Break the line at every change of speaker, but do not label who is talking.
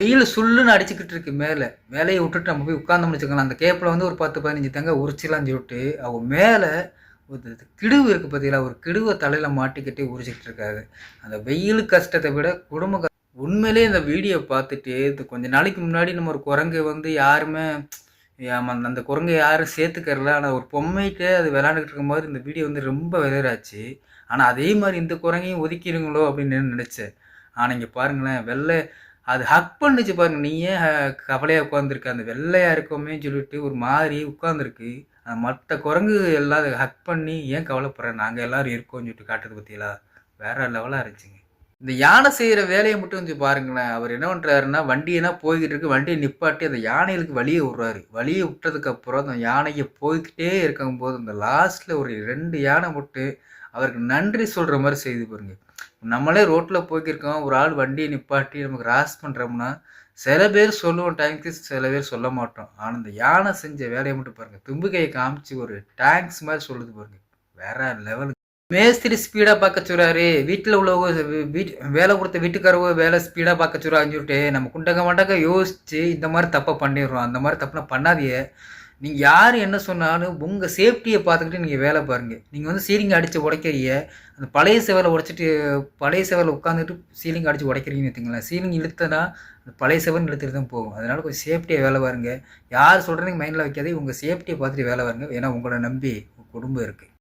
வெயில் சுள்ளுன்னு அடிச்சுக்கிட்டு இருக்கு மேலே. வேலையை விட்டுட்டு நம்ம போய் உட்கார்ந்தோம்னு வச்சுக்கோங்களேன், அந்த கேப்பில் வந்து ஒரு 10, 15 தேங்காய் உரிச்சிடலாம்னு சொல்லிட்டு, அவங்க மேலே ஒரு கிடுவு இருக்குது பார்த்தீங்களா, ஒரு கிடுவை தலையில் மாட்டிக்கிட்டு உரிச்சிக்கிட்டு இருக்காரு. அந்த வெயில் கஷ்டத்தை விட உண்மையிலேயே இந்த வீடியோ பார்த்துட்டு இது கொஞ்ச நாளைக்கு முன்னாடி நம்ம ஒரு குரங்கு வந்து யாருமே அந்த குரங்கை யாரும் சேர்த்துக்கறல. ஆனால் ஒரு பொம்மைக்கு அது விளையாண்டுக்கிட்டு இருக்கும்போது இந்த வீடியோ வந்து ரொம்ப வைரலாச்சு. ஆனால் அதே மாதிரி இந்த குரங்கையும் ஒதுக்கிடுங்களோ அப்படின்னு நினச்சேன். ஆனால் இங்கே பாருங்களேன், அது ஹக் பண்ணுச்சு பாருங்க. நீ ஏன் கவலையாக உட்காந்துருக்கு, அந்த வெள்ளையாக இருக்கோமே சொல்லிட்டு ஒரு மாதிரி உட்காந்துருக்கு. மற்ற குரங்கு எல்லாம் அதை ஹக் பண்ணி ஏன் கவலைப்படுறேன், நாங்கள் எல்லாரும் இருக்கோம்னு சொல்லிட்டு காட்டுறது பற்றியலா வேற லெவலாக இருந்துச்சுங்க. இந்த யானை செய்கிற வேலையை மட்டும் கொஞ்சம் பாருங்களேன். அவர் என்ன பண்ணுறாருன்னா, வண்டியெல்லாம் போய்கிட்டு இருக்கு, வண்டியை நிப்பாட்டி அந்த யானைகளுக்கு வழியை விட்றாரு. வழியை விட்டதுக்கப்புறம் அந்த யானையை போய்கிட்டே இருக்கும்போது அந்த லாஸ்ட்டில் ஒரு 2 யானை மட்டும் அவருக்கு நன்றி சொல்கிற மாதிரி செய்து பாருங்க. நம்மளே ரோட்டில் போய்க்கிருக்கோம், ஒரு ஆள் வண்டியை நிப்பாட்டி நமக்கு கிராஸ் பண்ணுறோம்னா சில பேர் சொல்லுவோம் டைமுக்கு, சில பேர் சொல்ல மாட்டோம். ஆனால் இந்த யானை செஞ்ச வேலையை மட்டும் பாருங்கள், தும்பிக்கையை காமிச்சு ஒரு டேங்க்ஸ் மாதிரி சொல்லுது பாருங்க. வேற லெவலுக்கு. மேஸ்திரி ஸ்பீடாக பார்க்க சொல்கிறாரு, வீட்டில் உள்ளவங்க வேலை கொடுத்த வீட்டுக்காரவங்க வேலை ஸ்பீடாக பார்க்க சொல்கிறாங்கன்னு சொல்லிட்டு நம்ம குண்டங்க மண்டங்க யோசித்து இந்த மாதிரி தப்பை பண்ணிடுறோம். அந்த மாதிரி தப்புனா பண்ணாதீங்க. நீங்கள் யார் என்ன சொன்னாலும் உங்கள் சேஃப்டியை பார்த்துக்கிட்டு நீங்கள் வேலை பாருங்கள். நீங்கள் வந்து சீலிங் அடித்து உடைக்கிறீங்க, அந்த பழைய செவலை உடைச்சிட்டு பழைய செவலை உட்காந்துட்டு சீலிங் அடித்து உடைக்கிறீங்கன்னு வச்சுங்களேன், சீலிங் இழுத்தனா அந்த பழைய செவன் இழுத்துட்டு தான் போகும். அதனால் கொஞ்சம் சேஃப்டியாக வேலை பாருங்கள். யார் சொல்கிறீங்க மைண்டில் வைக்காதே, உங்கள் சேஃப்டியை பார்த்துட்டு வேலை பாருங்கள். ஏன்னா உங்களை நம்பி உங்கள் குடும்பம் இருக்குது.